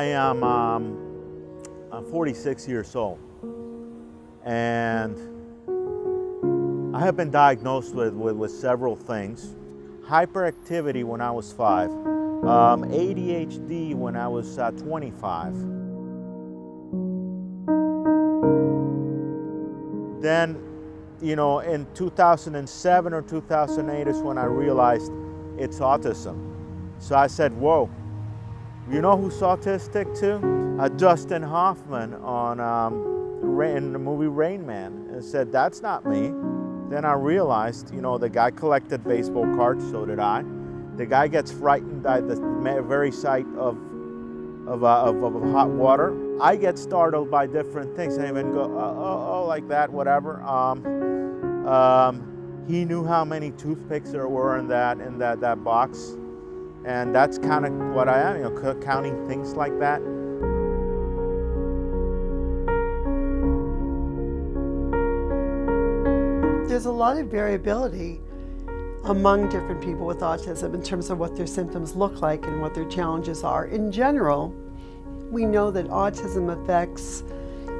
am 46 years old, and I have been diagnosed with several things. Hyperactivity when I was 5, ADHD when I was 25. Then, you know, in 2007 or 2008 is when I realized it's autism. So I said, whoa, you know who's autistic too? Dustin Hoffman on in the movie Rain Man, and said, that's not me. Then I realized, you know, the guy collected baseball cards, so did I. The guy gets frightened by the very sight of hot water. I get startled by different things. I even go, oh, like that, whatever. He knew how many toothpicks there were in that box, and that's kind of what I am, you know, counting things like that. There's a lot of variability among different people with autism in terms of what their symptoms look like and what their challenges are. In general, we know that autism affects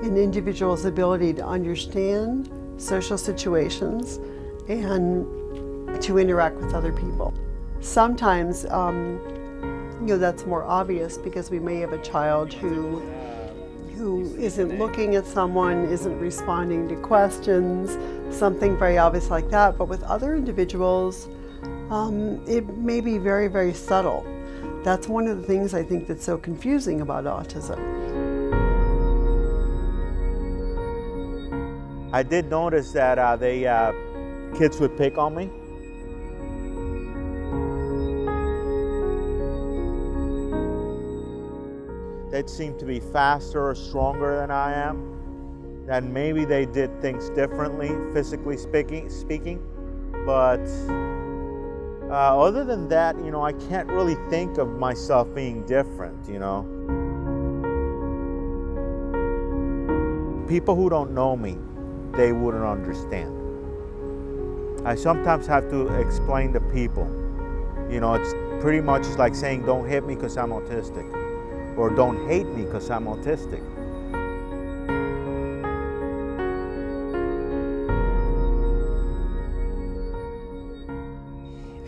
an individual's ability to understand social situations and to interact with other people. Sometimes, you know, that's more obvious because we may have a child who isn't looking at someone, isn't responding to questions, something very obvious like that. But with other individuals, it may be very, very subtle. That's one of the things I think that's so confusing about autism. I did notice that kids would pick on me. They'd seem to be faster or stronger than I am. And maybe they did things differently, physically speaking. But other than that, you know, I can't really think of myself being different, you know. People who don't know me, they wouldn't understand. I sometimes have to explain to people, you know, it's pretty much like saying don't hit me because I'm autistic, or don't hate me because I'm autistic.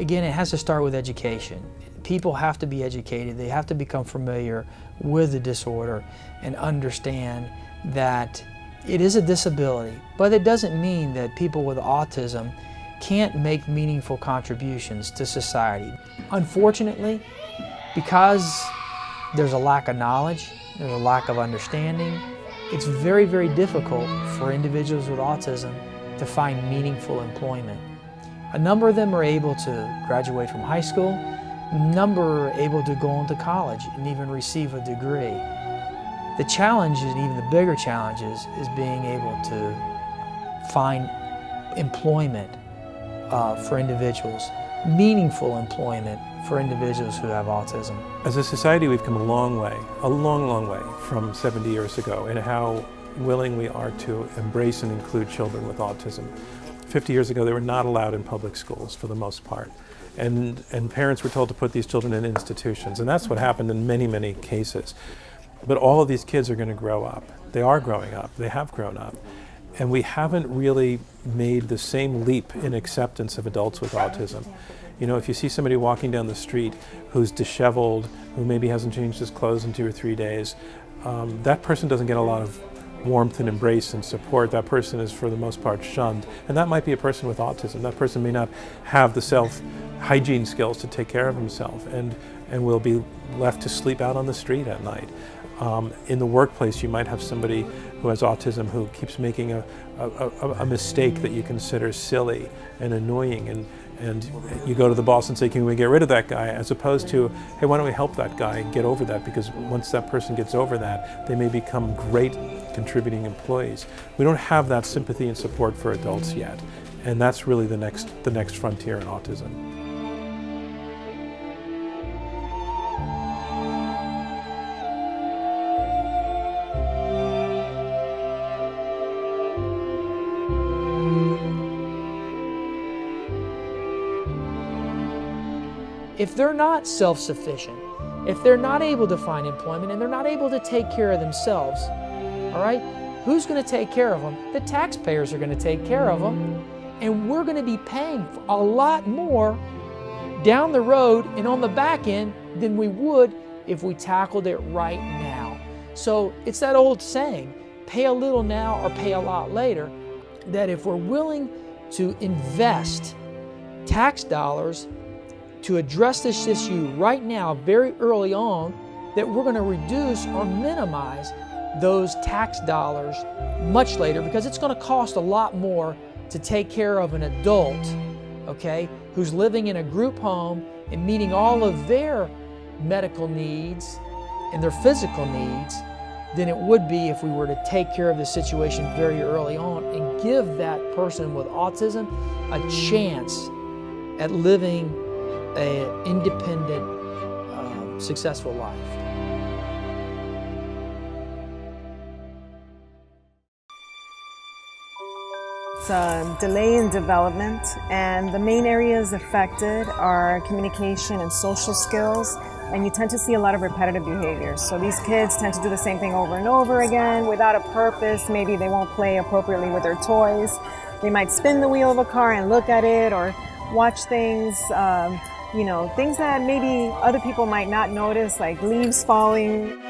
Again, it has to start with education. People have to be educated. They have to become familiar with the disorder and understand that it is a disability, but it doesn't mean that people with autism can't make meaningful contributions to society. Unfortunately, because there's a lack of knowledge, there's a lack of understanding, it's very, very difficult for individuals with autism to find meaningful employment. A number of them are able to graduate from high school, a number are able to go into college and even receive a degree. The challenge, and even the bigger challenge, is being able to find employment for individuals, meaningful employment for individuals who have autism. As a society, we've come a long way way from 70 years ago in how willing we are to embrace and include children with autism. 50 years ago, they were not allowed in public schools for the most part. And parents were told to put these children in institutions. And that's what happened in many, many cases. But all of these kids are going to grow up. They are growing up. They have grown up. And we haven't really made the same leap in acceptance of adults with autism. You know, if you see somebody walking down the street who's disheveled, who maybe hasn't changed his clothes in 2 or 3 days, that person doesn't get a lot of warmth and embrace and support. That person is, for the most part, shunned. And that might be a person with autism. That person may not have the self-hygiene skills to take care of himself and will be left to sleep out on the street at night. In the workplace, you might have somebody who has autism who keeps making a mistake that you consider silly and annoying, and you go to the boss and say, can we get rid of that guy, as opposed to, hey, why don't we help that guy get over that, because once that person gets over that, they may become great contributing employees. We don't have that sympathy and support for adults yet, and that's really the next frontier in autism. If they're not self-sufficient, if they're not able to find employment and they're not able to take care of themselves, all right, who's going to take care of them? The taxpayers are going to take care of them, and we're going to be paying a lot more down the road and on the back end than we would if we tackled it right now. So it's that old saying, pay a little now or pay a lot later, that if we're willing to invest tax dollars to address this issue right now, very early on, that we're going to reduce or minimize those tax dollars much later, because it's going to cost a lot more to take care of an adult, okay, who's living in a group home and meeting all of their medical needs and their physical needs than it would be if we were to take care of the situation very early on and give that person with autism a chance at living an independent, successful life. It's a delay in development, and the main areas affected are communication and social skills, and you tend to see a lot of repetitive behaviors. So these kids tend to do the same thing over and over again without a purpose. Maybe they won't play appropriately with their toys. They might spin the wheel of a car and look at it, or watch things, things that maybe other people might not notice, like leaves falling.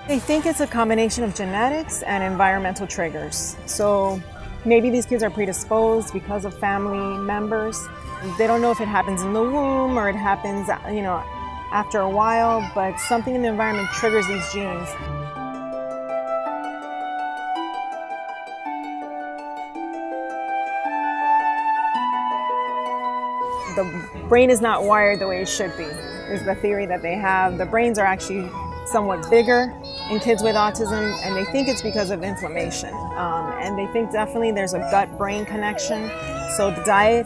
They think it's a combination of genetics and environmental triggers. So maybe these kids are predisposed because of family members. They don't know if it happens in the womb or it happens, after a while, but something in the environment triggers these genes. The brain is not wired the way it should be, is the theory that they have. The brains are actually somewhat bigger in kids with autism, and they think it's because of inflammation. And they think definitely there's a gut-brain connection. So the diet,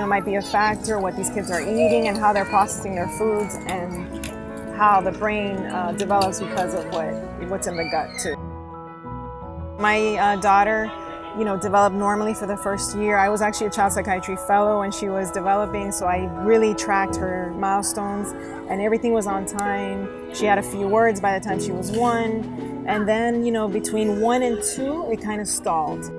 might be a factor, what these kids are eating and how they're processing their foods, and how the brain develops because of what's in the gut too. My daughter, developed normally for the first year. I was actually a child psychiatry fellow when she was developing, so I really tracked her milestones, and everything was on time. She had a few words by the time she was 1, and then, between 1 and 2, it kind of stalled.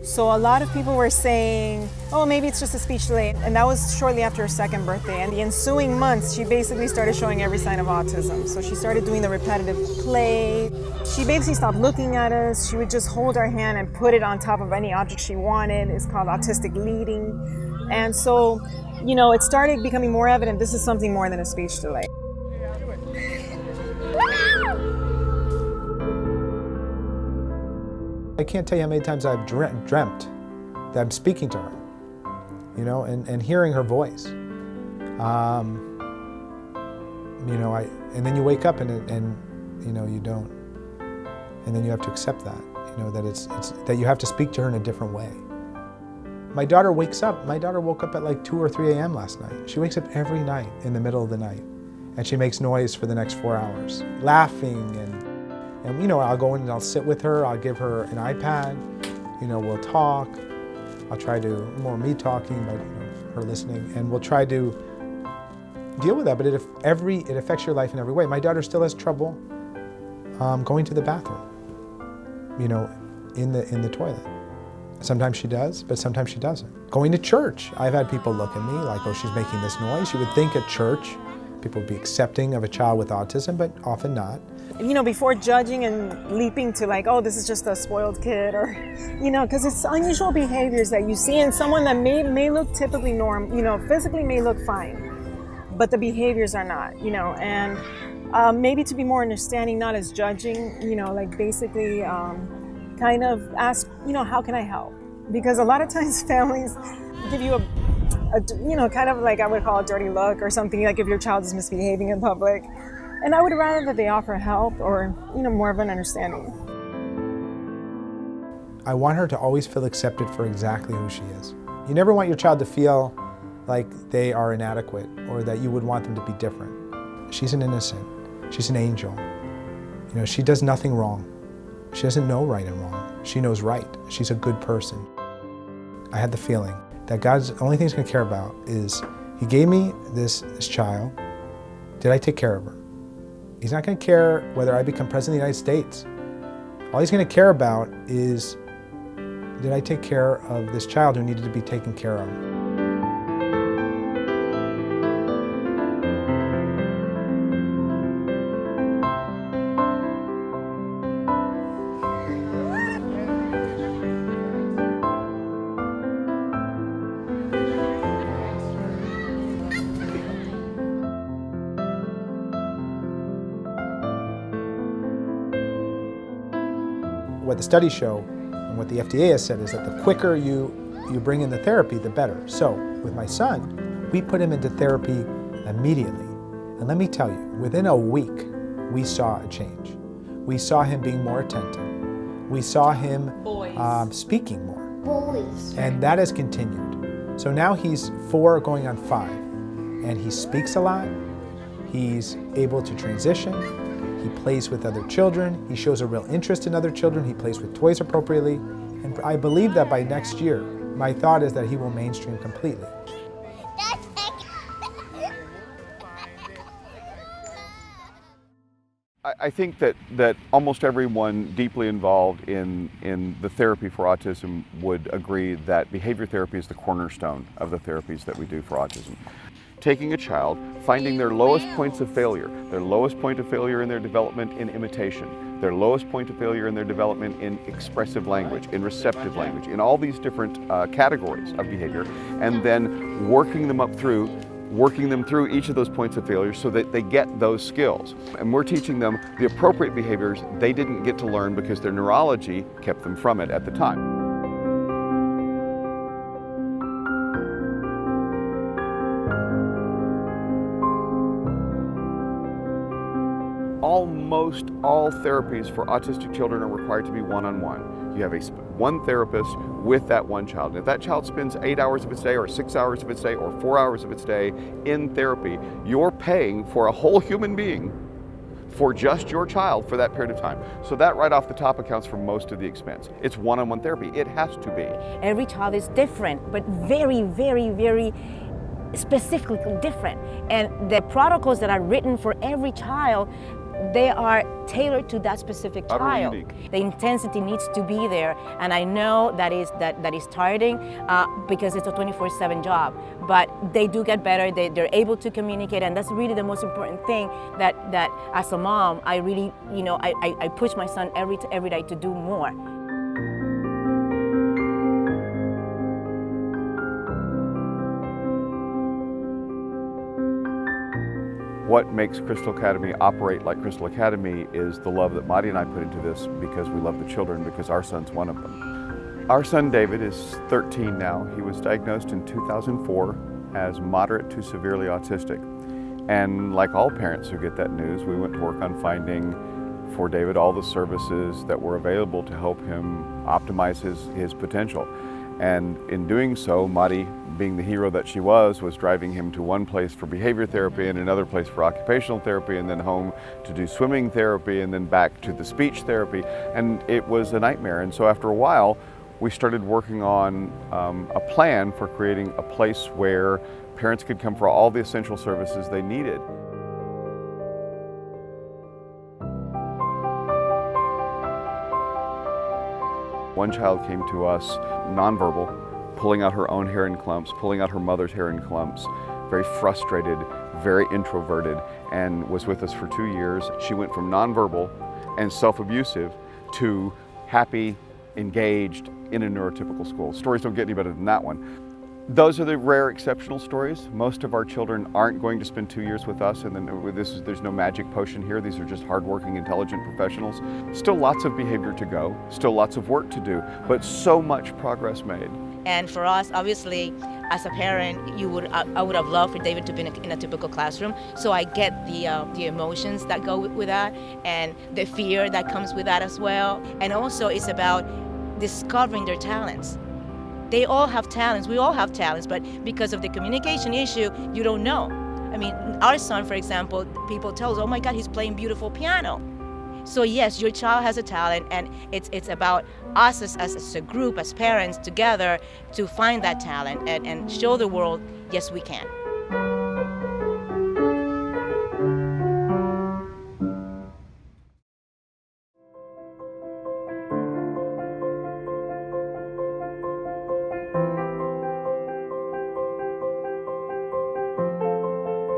So a lot of people were saying, oh, maybe it's just a speech delay. And that was shortly after her second birthday. And the ensuing months, she basically started showing every sign of autism. So she started doing the repetitive play. She basically stopped looking at us. She would just hold our hand and put it on top of any object she wanted. It's called autistic leading. And so, it started becoming more evident this is something more than a speech delay. I can't tell you how many times I've dreamt that I'm speaking to her, and hearing her voice. And then you wake up and you don't, and then you have to accept that, that it's that you have to speak to her in a different way. My daughter wakes up. My daughter woke up at like 2 or 3 a.m. last night. She wakes up every night in the middle of the night, and she makes noise for the next 4 hours, laughing and I'll go in and I'll sit with her, I'll give her an iPad, we'll talk. I'll try to, more me talking, but her listening, and we'll try to deal with that, but it affects your life in every way. My daughter still has trouble going to the bathroom, in the toilet. Sometimes she does, but sometimes she doesn't. Going to church, I've had people look at me like, oh, she's making this noise. You would think at church, people would be accepting of a child with autism, but often not. Before judging and leaping to like, oh, this is just a spoiled kid, or, because it's unusual behaviors that you see in someone that may look typically normal, physically may look fine, but the behaviors are not, and maybe to be more understanding, not as judging, like basically kind of ask, how can I help? Because a lot of times families give you a kind of like I would call a dirty look or something, like if your child is misbehaving in public. And I would rather that they offer help or, more of an understanding. I want her to always feel accepted for exactly who she is. You never want your child to feel like they are inadequate or that you would want them to be different. She's an innocent. She's an angel. You know, she does nothing wrong. She doesn't know right and wrong. She knows right. She's a good person. I had the feeling that God's the only thing He's going to care about is He gave me this child. Did I take care of her? He's not going to care whether I become President of the United States. All He's going to care about is, did I take care of this child who needed to be taken care of? What the studies show and what the FDA has said is that the quicker you bring in the therapy, the better. So with my son, we put him into therapy immediately. And let me tell you, within a week, we saw a change. We saw him being more attentive. We saw him speaking more. Boys. And that has continued. So now he's 4 going on 5. And he speaks a lot. He's able to transition. He plays with other children. He shows a real interest in other children. He plays with toys appropriately. And I believe that by next year, my thought is that he will mainstream completely. I think that almost everyone deeply involved in the therapy for autism would agree that behavior therapy is the cornerstone of the therapies that we do for autism. Taking a child, finding their lowest points of failure in their development in imitation, their lowest point of failure in their development in expressive language, in receptive language, in all these different categories of behavior, and then working them through each of those points of failure so that they get those skills. And we're teaching them the appropriate behaviors they didn't get to learn because their neurology kept them from it at the time. Almost all therapies for autistic children are required to be one-on-one. You have one therapist with that one child. And if that child spends 8 hours of its day or 6 hours of its day or 4 hours of its day in therapy, you're paying for a whole human being for just your child for that period of time. So that right off the top accounts for most of the expense. It's one-on-one therapy. It has to be. Every child is different, but very, very, very specifically different. And the protocols that are written for every child, they are tailored to that specific child. Unique. The intensity needs to be there, and I know that is tiring because it's a 24/7 job. But they do get better. They're able to communicate, and that's really the most important thing. That as a mom, I really, I push my son every day to do more. What makes Crystal Academy operate like Crystal Academy is the love that Madi and I put into this because we love the children, because our son's one of them. Our son David is 13 now. He was diagnosed in 2004 as moderate to severely autistic. And like all parents who get that news, we went to work on finding for David all the services that were available to help him optimize his potential. And in doing so, Madi, being the hero that she was driving him to one place for behavior therapy and another place for occupational therapy, and then home to do swimming therapy, and then back to the speech therapy. And it was a nightmare. And so after a while, we started working on a plan for creating a place where parents could come for all the essential services they needed. One child came to us nonverbal, pulling out her own hair in clumps, pulling out her mother's hair in clumps, very frustrated, very introverted, and was with us for 2 years. She went from nonverbal and self-abusive to happy, engaged in a neurotypical school. Stories don't get any better than that one. Those are the rare exceptional stories. Most of our children aren't going to spend 2 years with us, and then there's no magic potion here. These are just hardworking, intelligent professionals. Still lots of behavior to go, still lots of work to do, but so much progress made. And for us, obviously, as a parent, I would have loved for David to be in a typical classroom. So I get the emotions that go with that, and the fear that comes with that as well. And also, it's about discovering their talents. They all have talents, we all have talents, but because of the communication issue, you don't know. I mean, our son, for example, people tell us, oh my God, he's playing beautiful piano. So yes, your child has a talent, and it's about us as a group, as parents together, to find that talent and show the world, yes, we can.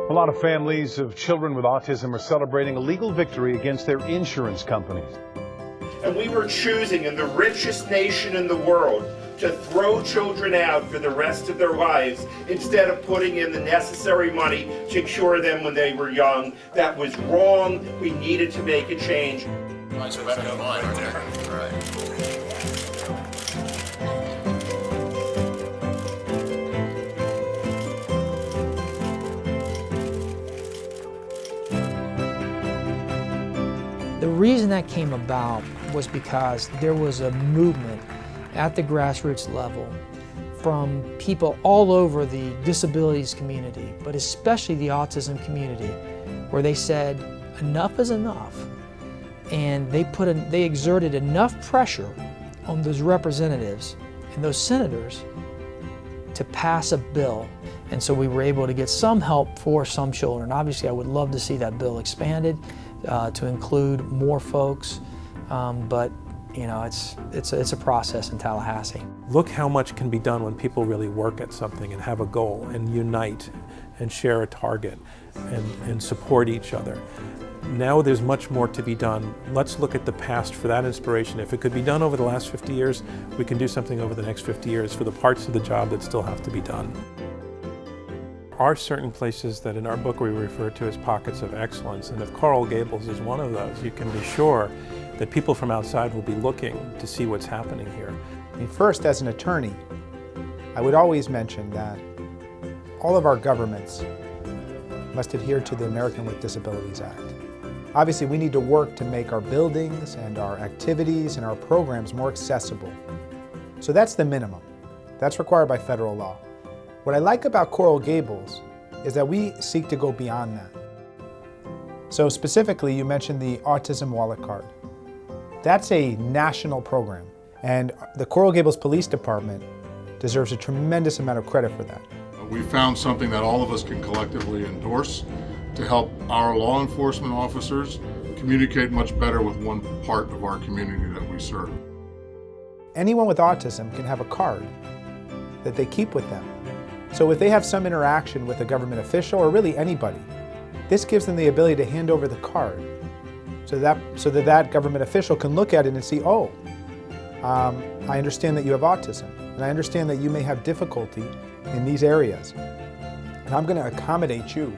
A lot of families of children with autism are celebrating a legal victory against their insurance companies. And we were choosing in the richest nation in the world to throw children out for the rest of their lives instead of putting in the necessary money to cure them when they were young. That was wrong. We needed to make a change. The reason that came about was because there was a movement at the grassroots level from people all over the disabilities community, but especially the autism community, where they said enough is enough, and they exerted enough pressure on those representatives and those senators to pass a bill. And so we were able to get some help for some children. Obviously, I would love to see that bill expanded to include more folks, but you know, it's a process in Tallahassee. Look how much can be done when people really work at something and have a goal and unite and share a target and support each other. Now there's much more to be done. Let's look at the past for that inspiration. If it could be done over the last 50 years, we can do something over the next 50 years for the parts of the job that still have to be done. There are certain places that in our book we refer to as pockets of excellence, and if Coral Gables is one of those, you can be sure that people from outside will be looking to see what's happening here. I mean, first, as an attorney, I would always mention that all of our governments must adhere to the American with Disabilities Act. Obviously, we need to work to make our buildings and our activities and our programs more accessible. So that's the minimum. That's required by federal law. What I like about Coral Gables is that we seek to go beyond that. So specifically, you mentioned the Autism Wallet Card. That's a national program, and the Coral Gables Police Department deserves a tremendous amount of credit for that. We found something that all of us can collectively endorse to help our law enforcement officers communicate much better with one part of our community that we serve. Anyone with autism can have a card that they keep with them. So if they have some interaction with a government official, or really anybody, this gives them the ability to hand over the card so that government official can look at it and see, oh, I understand that you have autism, and I understand that you may have difficulty in these areas, and I'm going to accommodate you.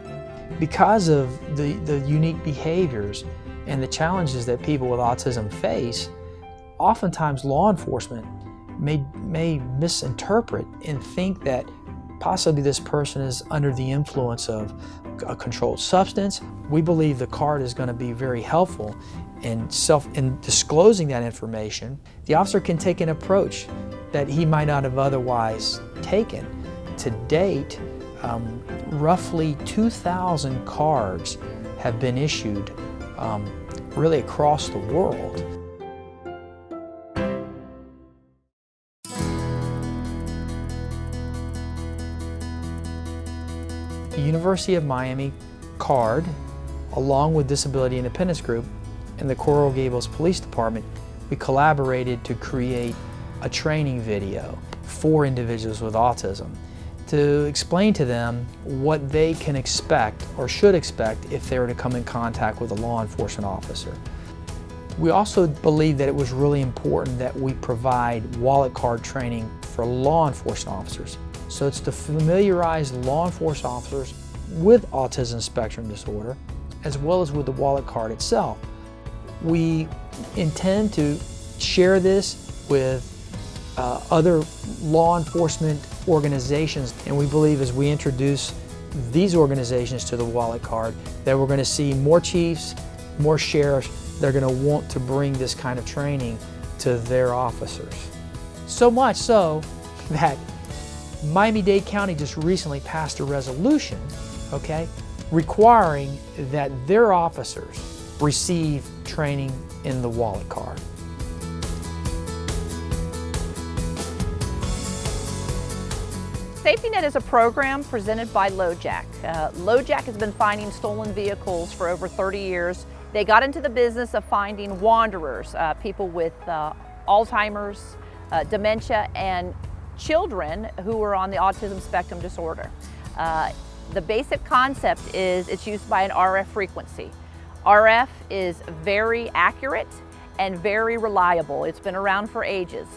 Because of the unique behaviors and the challenges that people with autism face, oftentimes law enforcement may misinterpret and think that possibly this person is under the influence of a controlled substance. We believe the card is going to be very helpful in disclosing that information. The officer can take an approach that he might not have otherwise taken. To date, roughly 2,000 cards have been issued really across the world. The University of Miami card, along with Disability Independence Group and the Coral Gables Police Department, we collaborated to create a training video for individuals with autism to explain to them what they can expect or should expect if they were to come in contact with a law enforcement officer. We also believe that it was really important that we provide wallet card training for law enforcement officers. So it's to familiarize law enforcement officers with autism spectrum disorder, as well as with the wallet card itself. We intend to share this with other law enforcement organizations, and we believe as we introduce these organizations to the wallet card that we're going to see more chiefs, more sheriffs that are going to want to bring this kind of training to their officers. So much so that Miami-Dade County just recently passed a resolution, requiring that their officers receive training in the wallet card. Safety Net is a program presented by LoJack. LoJack has been finding stolen vehicles for over 30 years. They got into the business of finding wanderers, people with Alzheimer's, dementia, and children who are on the autism spectrum disorder. The basic concept is it's used by an RF frequency. RF is very accurate and very reliable. It's been around for ages.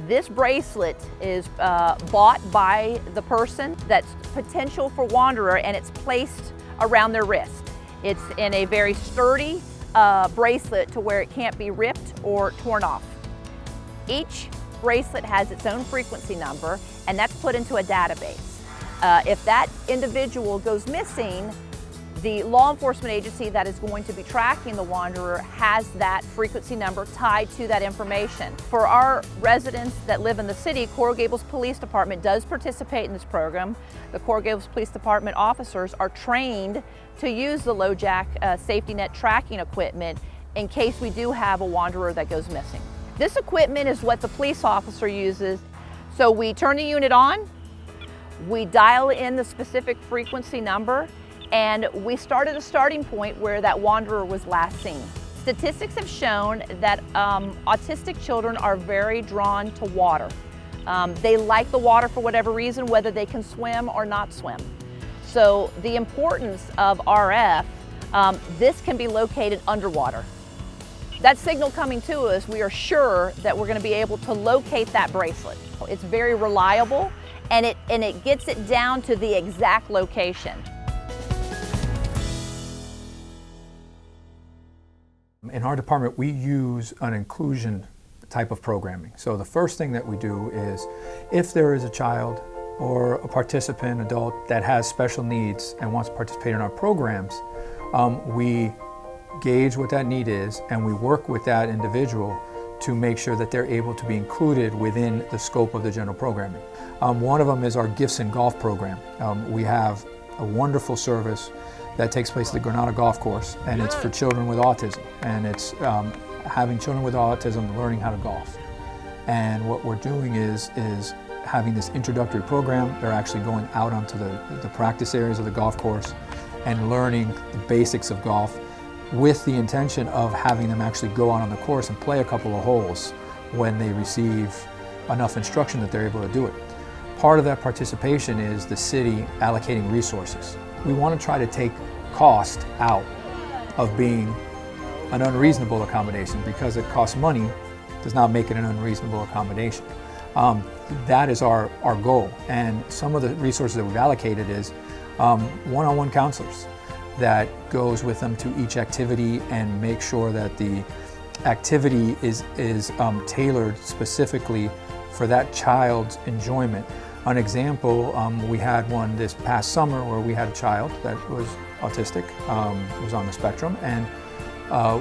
This bracelet is bought by the person that's potential for wanderer, and it's placed around their wrist. It's in a very sturdy bracelet to where it can't be ripped or torn off. Each bracelet has its own frequency number, and that's put into a database. If that individual goes missing, the law enforcement agency that is going to be tracking the wanderer has that frequency number tied to that information. For our residents that live in the city, Coral Gables Police Department does participate in this program. The Coral Gables Police Department officers are trained to use the LoJack Safety Net tracking equipment in case we do have a wanderer that goes missing. This equipment is what the police officer uses. So we turn the unit on, we dial in the specific frequency number, and we start at a starting point where that wanderer was last seen. Statistics have shown that autistic children are very drawn to water. They like the water for whatever reason, whether they can swim or not swim. So the importance of RF, this can be located underwater. That signal coming to us, we are sure that we're going to be able to locate that bracelet. It's very reliable, and it gets it down to the exact location. In our department, we use an inclusion type of programming. So the first thing that we do is, if there is a child or a participant, adult, that has special needs and wants to participate in our programs, we gauge what that need is, and we work with that individual to make sure that they're able to be included within the scope of the general programming. One of them is our Gifts in Golf program. We have a wonderful service that takes place at the Granada Golf Course, and it's for children with autism, and it's having children with autism learning how to golf. And what we're doing is having this introductory program. They're actually going out onto the practice areas of the golf course and learning the basics of golf, with the intention of having them actually go out on the course and play a couple of holes when they receive enough instruction that they're able to do it. Part of that participation is the city allocating resources. We want to try to take cost out of being an unreasonable accommodation, because it costs money does not make it an unreasonable accommodation. That is our goal, and some of the resources that we've allocated is one-on-one counselors that goes with them to each activity and make sure that the activity is tailored specifically for that child's enjoyment. An example, we had one this past summer where we had a child that was autistic, was on the spectrum, and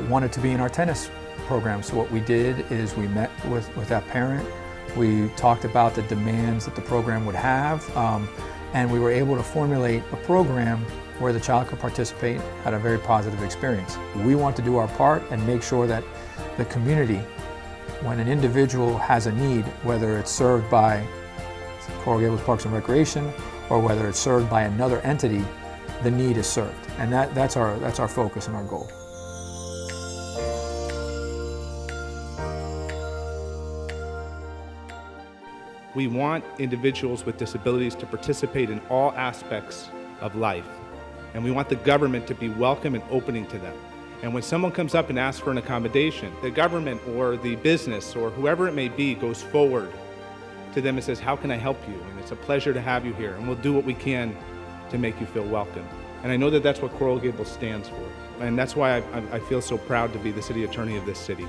wanted to be in our tennis program. So what we did is we met with that parent, we talked about the demands that the program would have, and we were able to formulate a program where the child could participate, had a very positive experience. We want to do our part and make sure that the community, when an individual has a need, whether it's served by Coral Gables Parks and Recreation or whether it's served by another entity, the need is served. And that's our focus and our goal. We want individuals with disabilities to participate in all aspects of life. And we want the government to be welcome and opening to them. And when someone comes up and asks for an accommodation, the government or the business or whoever it may be goes forward to them and says, how can I help you? And it's a pleasure to have you here, and we'll do what we can to make you feel welcome. And I know that that's what Coral Gables stands for. And that's why I feel so proud to be the city attorney of this city.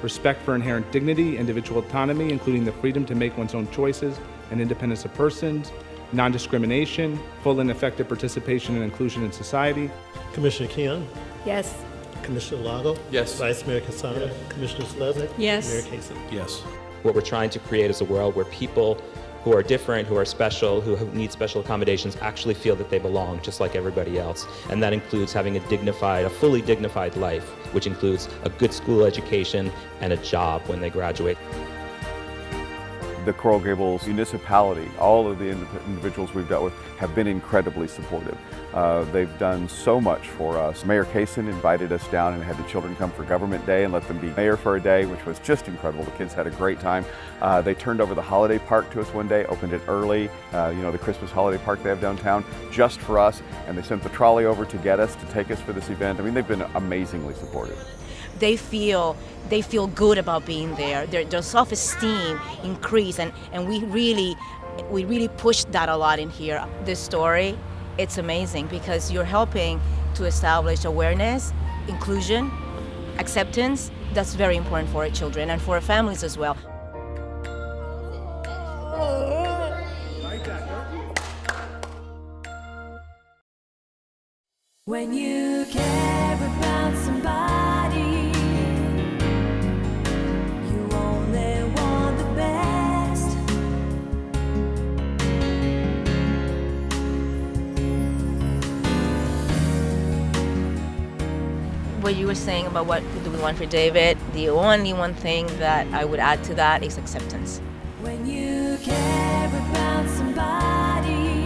Respect for inherent dignity, individual autonomy, including the freedom to make one's own choices and independence of persons, non-discrimination, full and effective participation and inclusion in society. Commissioner Keon? Yes. Commissioner Lago? Yes. Vice Mayor Cassano? Yes. Commissioner Sleznick? Yes. Mayor Kasich? Yes. What we're trying to create is a world where people who are different, who are special, who need special accommodations, actually feel that they belong just like everybody else. And that includes having a fully dignified life, which includes a good school education and a job when they graduate. The Coral Gables municipality, all of the individuals we've dealt with have been incredibly supportive. They've done so much for us. Mayor Kaysen invited us down and had the children come for Government Day and let them be mayor for a day, which was just incredible. The kids had a great time. They turned over the holiday park to us one day, opened it early, the Christmas holiday park they have downtown, just for us, and they sent the trolley over to get us, to take us for this event. I mean, they've been amazingly supportive. They feel good about being there. Their self-esteem increase, and we really push that a lot in here. This story, it's amazing because you're helping to establish awareness, inclusion, acceptance. That's very important for our children and for our families as well. When you care about somebody, you only want the best. What you were saying about what do we want for David, the only one thing that I would add to that is acceptance. When you care about somebody,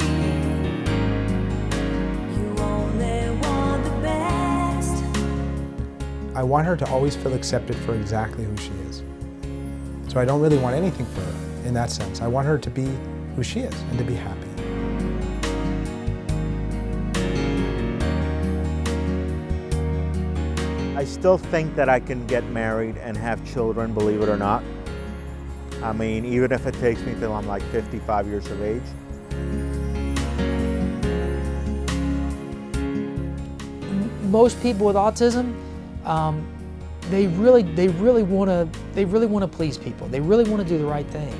you only want the best. I want her to always feel accepted for exactly who she is. So I don't really want anything for her in that sense. I want her to be who she is and to be happy. I still think that I can get married and have children, believe it or not. I mean, even if it takes me till I'm like 55 years of age. Most people with autism, they really want to please people. They really want to do the right thing,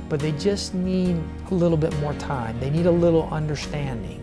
but they just need a little bit more time. They need a little understanding.